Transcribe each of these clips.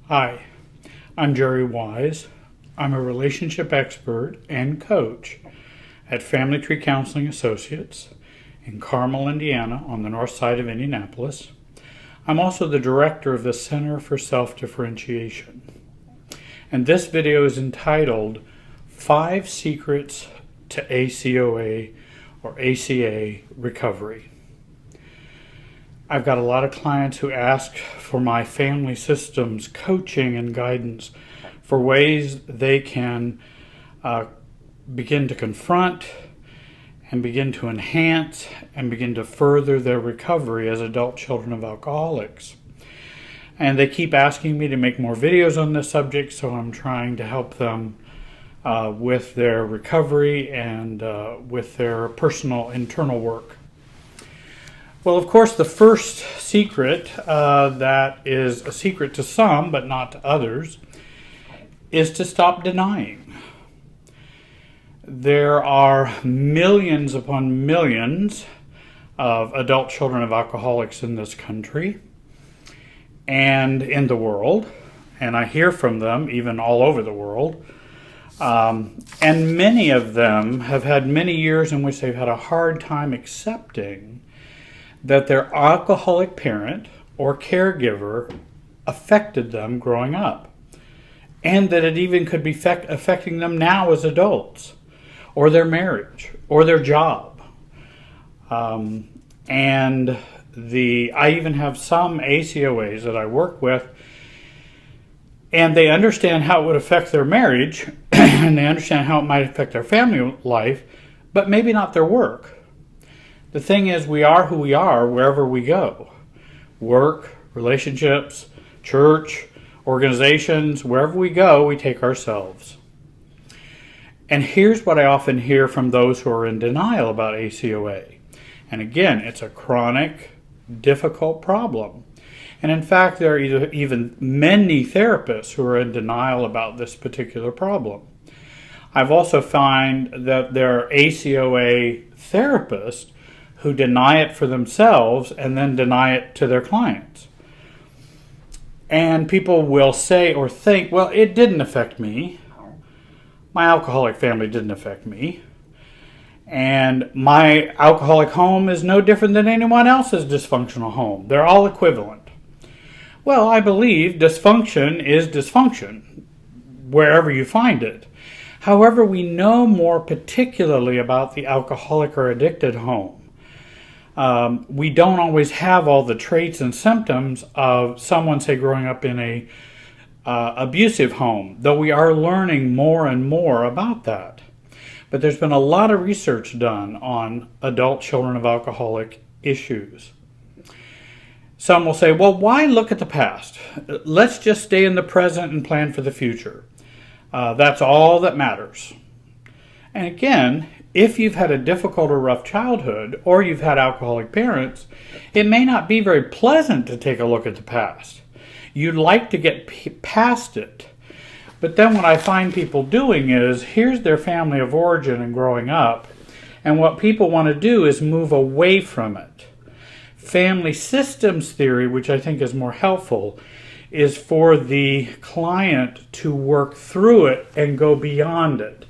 Hi, I'm Jerry Wise. I'm a relationship expert and coach at Family Tree Counseling Associates in Carmel, Indiana, on the north side of Indianapolis. I'm also the director of the Center for Self-Differentiation. And this video is entitled 5 Secrets to ACOA or ACA Recovery. I've got a lot of clients who ask for my family systems coaching and guidance for ways they can begin to confront and begin to enhance and begin to further their recovery as adult children of alcoholics. And they keep asking me to make more videos on this subject, so I'm trying to help them with their recovery and with their personal internal work. Well, of course, the first secret that is a secret to some but not to others is to stop denying. There are millions upon millions of adult children of alcoholics in this country and in the world, and I hear from them even all over the world. And many of them have had many years in which they've had a hard time accepting that their alcoholic parent or caregiver affected them growing up, and that it even could be affecting them now as adults, or their marriage, or their job. I even have some ACOAs that I work with, and they understand how it would affect their marriage, and they understand how it might affect their family life, but maybe not their work. The thing is, we are who we are wherever we go. Work, relationships, church, organizations, wherever we go, we take ourselves. And here's what I often hear from those who are in denial about ACOA. And again, it's a chronic, difficult problem. And in fact, there are even many therapists who are in denial about this particular problem. I've also found that there are ACOA therapists who deny it for themselves and then deny it to their clients. And people will say or think, well, it didn't affect me. My alcoholic family didn't affect me. And my alcoholic home is no different than anyone else's dysfunctional home. They're all equivalent. Well, I believe dysfunction is dysfunction, wherever you find it. However, we know more particularly about the alcoholic or addicted home. We don't always have all the traits and symptoms of someone, say, growing up in a abusive home, though we are learning more and more about that. But there's been a lot of research done on adult children of alcoholic issues. Some will say, well, why look at the past? Let's just stay in the present and plan for the future. That's all that matters. And again, if you've had a difficult or rough childhood, or you've had alcoholic parents, it may not be very pleasant to take a look at the past. You'd like to get past it. But then what I find people doing is, here's their family of origin and growing up, and what people want to do is move away from it. Family systems theory, which I think is more helpful, is for the client to work through it and go beyond it,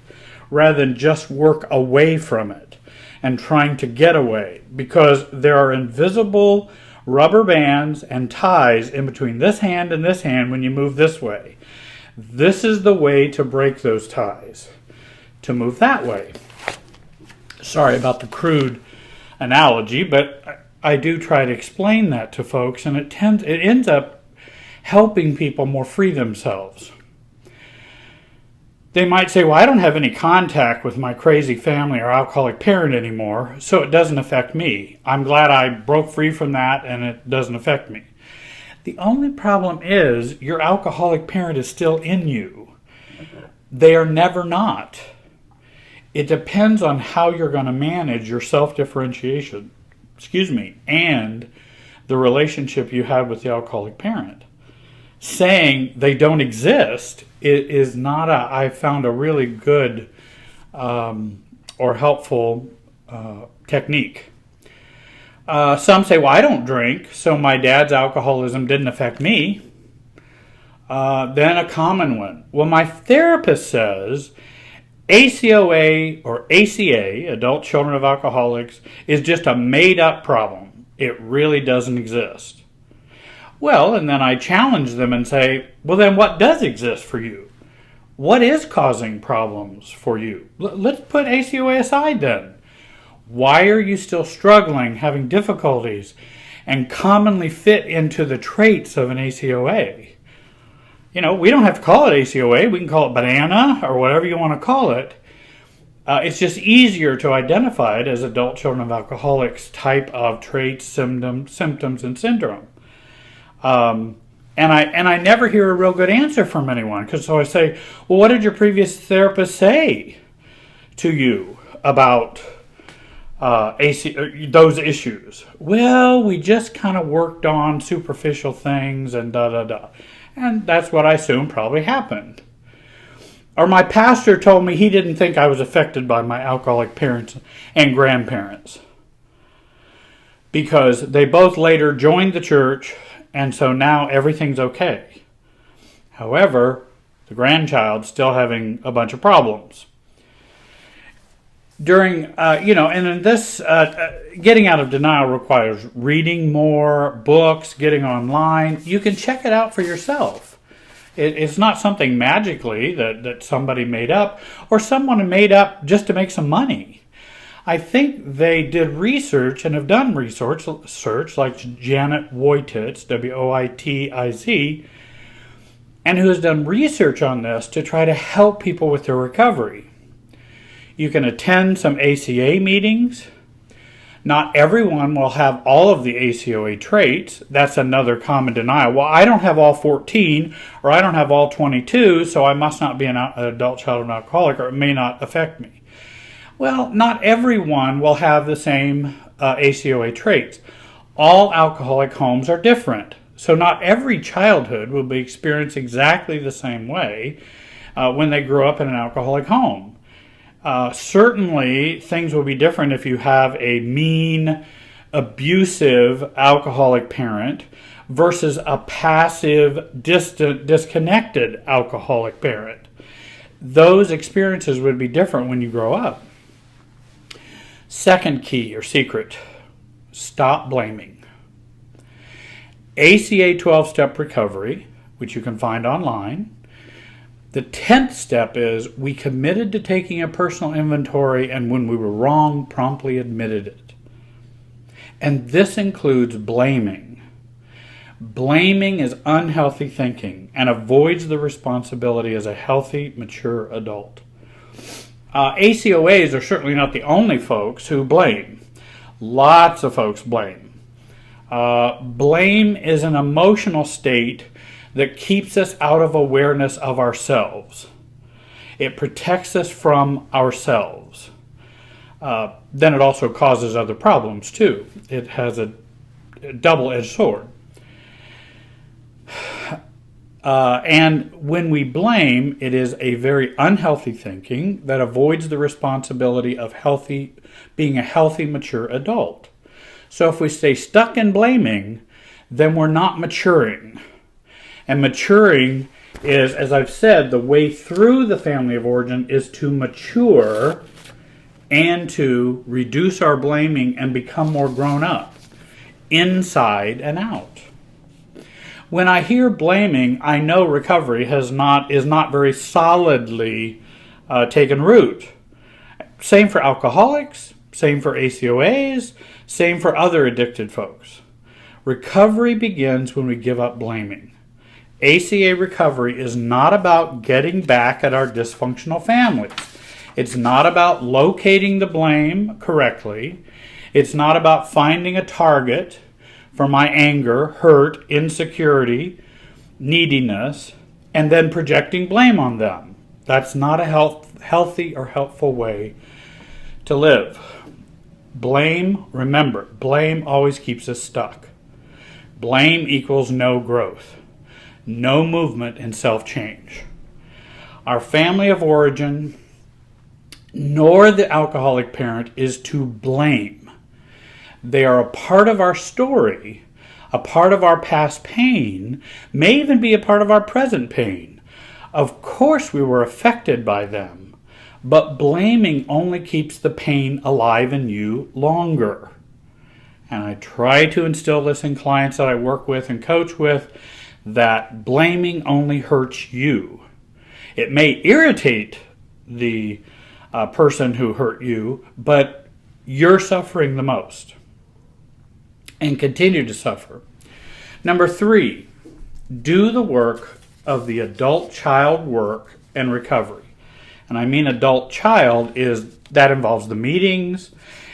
rather than just work away from it and trying to get away, because there are invisible rubber bands and ties in between this hand and this hand when you move this way. This is the way to break those ties, to move that way. Sorry about the crude analogy, but I do try to explain that to folks, and it ends up helping people more free themselves. They might say, well, I don't have any contact with my crazy family or alcoholic parent anymore, so it doesn't affect me. I'm glad I broke free from that and it doesn't affect me. The only problem is your alcoholic parent is still in you. They are never not. It depends on how you're going to manage your self-differentiation, and the relationship you have with the alcoholic parent. Saying they don't exist, it is not I found a really good or helpful technique. Some say, well, I don't drink, so my dad's alcoholism didn't affect me. Then a common one. Well, my therapist says ACOA or ACA, Adult Children of Alcoholics, is just a made-up problem. It really doesn't exist. Well, and then I challenge them and say, well, then what does exist for you? What is causing problems for you? Let's put ACOA aside then. Why are you still struggling, having difficulties, and commonly fit into the traits of an ACOA? You know, we don't have to call it ACOA. We can call it banana or whatever you want to call it. It's just easier to identify it as adult children of alcoholics type of traits, symptoms, and syndrome. And I never hear a real good answer from anyone. So I say, well, what did your previous therapist say to you about those issues? Well, we just kind of worked on superficial things and da-da-da. And that's what I assume probably happened. Or my pastor told me he didn't think I was affected by my alcoholic parents and grandparents, because they both later joined the church, and so now everything's okay. However, the grandchild's still having a bunch of problems. During, and in this, getting out of denial requires reading more books, getting online. You can check it out for yourself. It's not something magically that somebody made up or someone made up just to make some money. I think they did research and have done research like Janet Woitiz, Woitiz, and who has done research on this to try to help people with their recovery. You can attend some ACA meetings. Not everyone will have all of the ACOA traits. That's another common denial. Well, I don't have all 14, or I don't have all 22, so I must not be an adult child of an alcoholic, or it may not affect me. Well, not everyone will have the same ACOA traits. All alcoholic homes are different. So not every childhood will be experienced exactly the same way when they grow up in an alcoholic home. Certainly, things will be different if you have a mean, abusive alcoholic parent versus a passive, distant, disconnected alcoholic parent. Those experiences would be different when you grow up. Second key or secret, stop blaming. ACA 12-step recovery, which you can find online. The 10th step is we committed to taking a personal inventory, and when we were wrong, promptly admitted it. And this includes blaming. Blaming is unhealthy thinking and avoids the responsibility as a healthy, mature adult. ACOAs are certainly not the only folks who blame. Lots of folks blame. Blame is an emotional state that keeps us out of awareness of ourselves. It protects us from ourselves. Then it also causes other problems too. It has a double-edged sword. And when we blame, it is a very unhealthy thinking that avoids the responsibility of being a healthy, mature adult. So if we stay stuck in blaming, then we're not maturing. And maturing is, as I've said, the way through the family of origin is to mature and to reduce our blaming and become more grown up, inside and out. When I hear blaming, I know recovery is not very solidly taken root. Same for alcoholics, same for ACOAs, same for other addicted folks. Recovery begins when we give up blaming. ACA recovery is not about getting back at our dysfunctional families. It's not about locating the blame correctly. It's not about finding a target for my anger, hurt, insecurity, neediness, and then projecting blame on them. That's not a healthy or helpful way to live. Blame, remember, blame always keeps us stuck. Blame equals no growth, no movement in self-change. Our family of origin, nor the alcoholic parent, is to blame. They are a part of our story, A part of our past pain may even be a part of our present pain. Of course we were affected by them, but blaming only keeps the pain alive in you longer. And I try to instill this in clients that I work with and coach with, that blaming only hurts you. It may irritate the person who hurt you, but you're suffering the most and continue to suffer. Number 3, do the work of the adult-child work and recovery. And I mean adult-child that involves the meetings,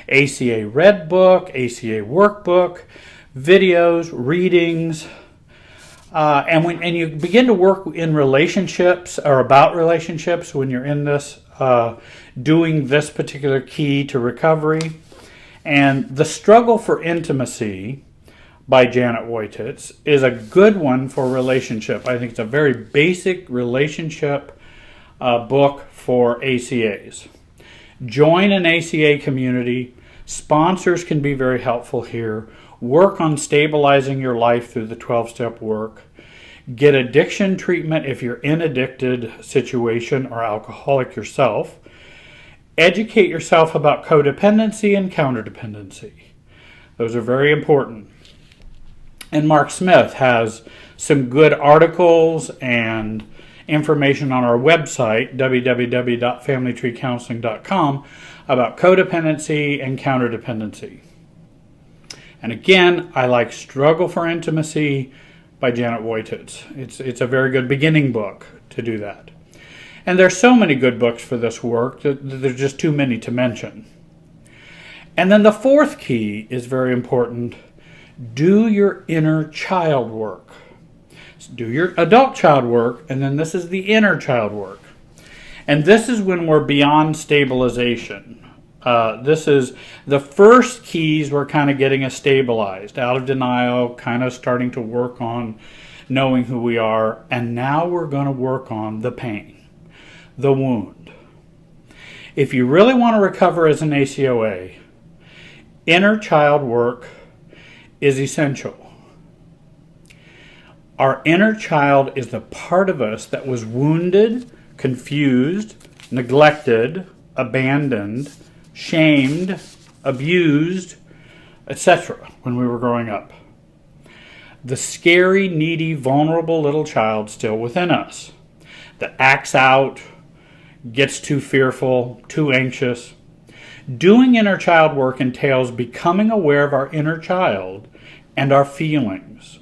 ACA Red Book, ACA Workbook, videos, readings, and you begin to work in relationships or about relationships when you're in this, doing this particular key to recovery. And The Struggle for Intimacy by Janet Wojtitz is a good one for relationship. I think it's a very basic relationship book for ACAs. Join an ACA community. Sponsors can be very helpful here. Work on stabilizing your life through the 12-step work. Get addiction treatment if you're in an addicted situation or alcoholic yourself. Educate yourself about codependency and counterdependency. Those are very important. And Mark Smith has some good articles and information on our website, www.familytreecounseling.com, about codependency and counterdependency. And again, I like Struggle for Intimacy by Janet Wojtitz. It's a very good beginning book to do that. And there's so many good books for this work that there's just too many to mention. And then the 4th key is very important. Do your inner child work. So do your adult child work, and then this is the inner child work. And this is when we're beyond stabilization. This is the first keys we're kind of getting us stabilized, out of denial, kind of starting to work on knowing who we are. And now we're going to work on the pain, the wound. If you really want to recover as an ACOA, inner child work is essential. Our inner child is the part of us that was wounded, confused, neglected, abandoned, shamed, abused, etc. when we were growing up. The scary, needy, vulnerable little child still within us that acts out, gets too fearful, too anxious. Doing inner child work entails becoming aware of our inner child and our feelings,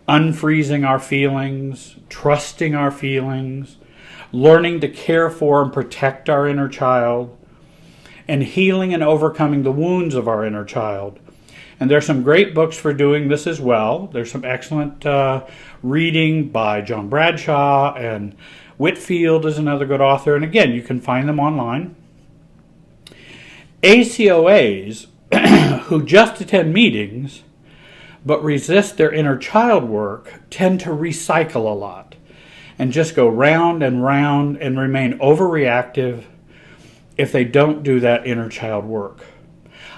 unfreezing our feelings, trusting our feelings, learning to care for and protect our inner child, and healing and overcoming the wounds of our inner child. And there's some great books for doing this as well. There's some excellent reading by John Bradshaw, and Whitfield is another good author. And again, you can find them online. ACOAs who just attend meetings but resist their inner child work tend to recycle a lot and just go round and round and remain overreactive if they don't do that inner child work.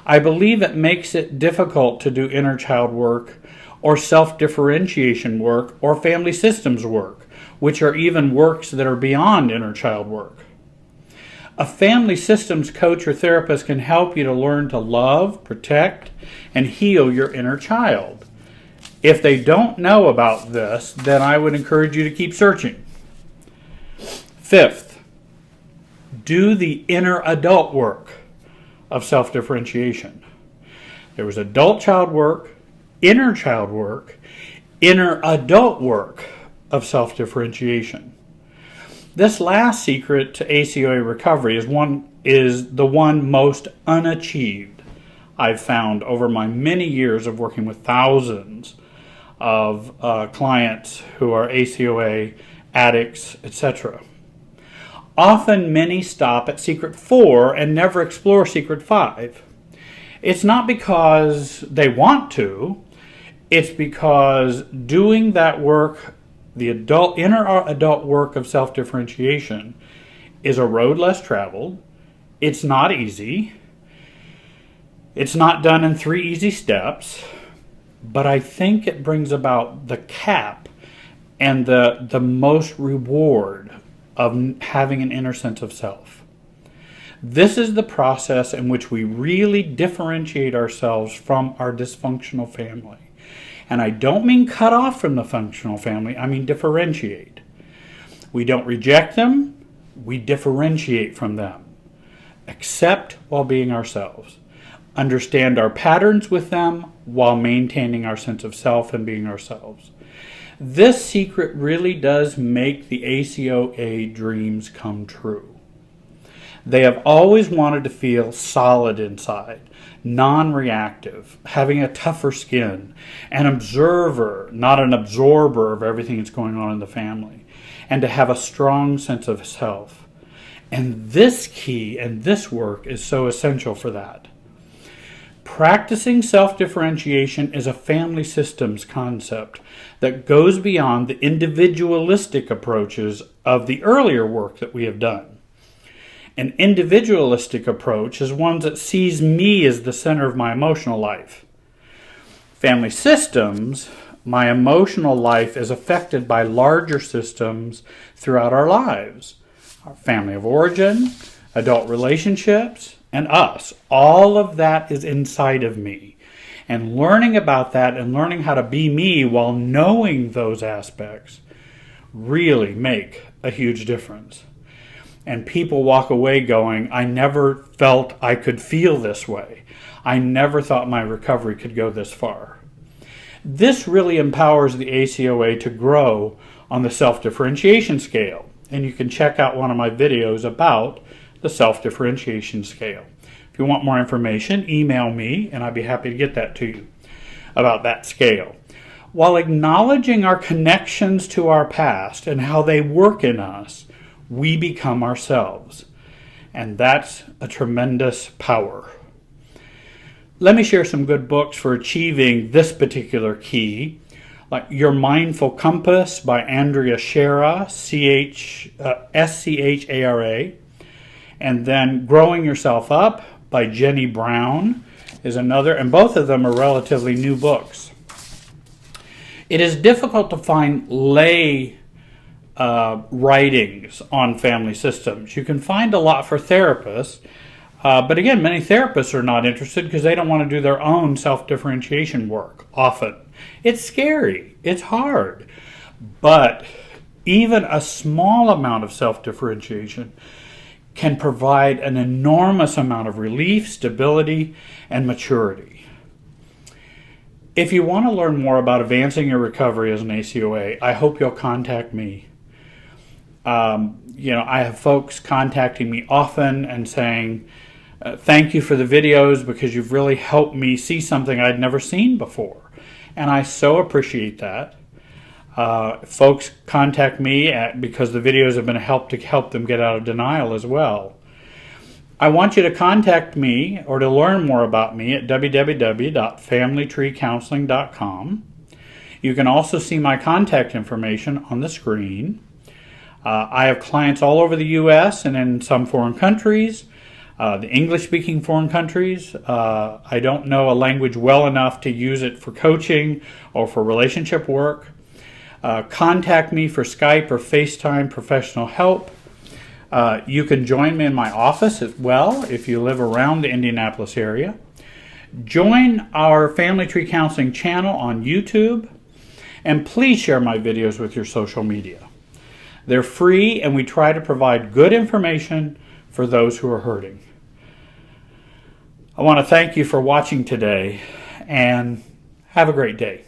I believe it makes it difficult to do inner child work or self-differentiation work or family systems work, which are even works that are beyond inner child work. A family systems coach or therapist can help you to learn to love, protect, and heal your inner child. If they don't know about this, then I would encourage you to keep searching. 5th, do the inner adult work of self-differentiation. There was adult child work, inner child work, inner adult work of self-differentiation. This last secret to ACOA recovery is the one most unachieved I've found over my many years of working with thousands of clients who are ACOA addicts, etc. Often many stop at secret 4 and never explore secret 5. It's not because they want to, it's because doing that work, the inner adult work of self-differentiation, is a road less traveled. It's not easy. It's not done in 3 easy steps. but I think it brings about the cap and the most reward of having an inner sense of self. This is the process in which we really differentiate ourselves from our dysfunctional family. And I don't mean cut off from the functional family, I mean differentiate. We don't reject them, we differentiate from them. Accept while being ourselves. Understand our patterns with them while maintaining our sense of self and being ourselves. This secret really does make the ACOA dreams come true. They have always wanted to feel solid inside, non-reactive, having a tougher skin, an observer, not an absorber of everything that's going on in the family, and to have a strong sense of self. And this key and this work is so essential for that. Practicing self-differentiation is a family systems concept that goes beyond the individualistic approaches of the earlier work that we have done. An individualistic approach is one that sees me as the center of my emotional life. Family systems, my emotional life is affected by larger systems throughout our lives. Our family of origin, adult relationships, and us. All of that is inside of me. And learning about that and learning how to be me while knowing those aspects really make a huge difference. And people walk away going, I never felt I could feel this way. I never thought my recovery could go this far. This really empowers the ACOA to grow on the self-differentiation scale. And you can check out one of my videos about the self-differentiation scale. If you want more information, email me and I'd be happy to get that to you about that scale. While acknowledging our connections to our past and how they work in us, we become ourselves. And that's a tremendous power. Let me share some good books for achieving this particular key. Like Your Mindful Compass by Andrea Schara, S-C-H-A-R-A. And then Growing Yourself Up by Jenny Brown is another. And both of them are relatively new books. It is difficult to find lay writings on family systems. You can find a lot for therapists, but again, many therapists are not interested because they don't want to do their own self-differentiation work often. It's scary, it's hard, but even a small amount of self-differentiation can provide an enormous amount of relief, stability, and maturity. If you want to learn more about advancing your recovery as an ACOA, I hope you'll contact me. I have folks contacting me often and saying, thank you for the videos because you've really helped me see something I'd never seen before. And I so appreciate that. Folks contact me because the videos have been a help to help them get out of denial as well. I want you to contact me or to learn more about me at www.familytreecounseling.com. You can also see my contact information on the screen. I have clients all over the U.S. and in some foreign countries, the English-speaking foreign countries. I don't know a language well enough to use it for coaching or for relationship work. Contact me for Skype or FaceTime professional help. You can join me in my office as well if you live around the Indianapolis area. Join our Family Tree Counseling channel on YouTube. And please share my videos with your social media. They're free and we try to provide good information for those who are hurting. I want to thank you for watching today and have a great day.